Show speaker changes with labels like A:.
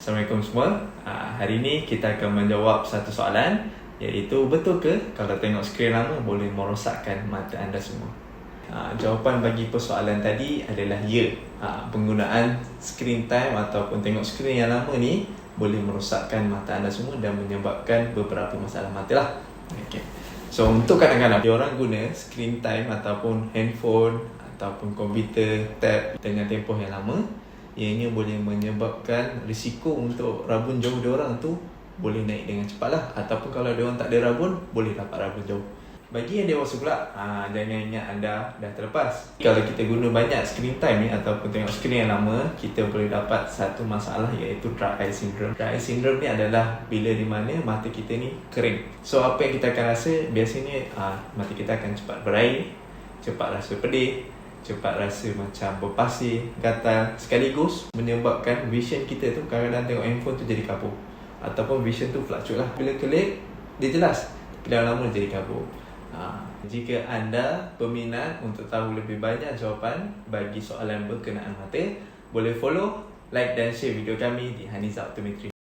A: Assalamualaikum semua. Hari ini kita akan menjawab satu soalan, iaitu betul ke kalau tengok skrin lama boleh merosakkan mata anda semua? Jawapan bagi persoalan tadi adalah ya. Penggunaan screen time ataupun tengok skrin yang lama ni boleh merosakkan mata anda semua dan menyebabkan beberapa masalah mata lah. Okay. So untuk kadang-kadang diorang guna screen time ataupun handphone ataupun komputer, tab dengan tempoh yang lama, ianya boleh menyebabkan risiko untuk rabun jauh diorang tu boleh naik dengan cepat lah. Ataupun kalau diorang tak ada rabun, boleh dapat rabun jauh. Bagi yang dewasa pula, jangan ingat anda dah terlepas. Kalau kita guna banyak screen time ni ataupun tengok skrin yang lama, kita boleh dapat satu masalah, iaitu dry eye syndrome. Dry eye syndrome ni adalah bila di mana mata kita ni kering. So apa yang kita akan rasa, biasanya mata kita akan cepat berair, cepat rasa pedih, cepat rasa macam berpasir, gatal, sekaligus menyebabkan vision kita tu kadang-kadang tengok handphone tu jadi kabur, ataupun vision tu fluctuate lah. Bila kelip, dia jelas, tapi dalam lama dia jadi kabur. Jika anda berminat untuk tahu lebih banyak jawapan bagi soalan berkenaan mata, boleh follow, like dan share video kami di Haniza Optometry.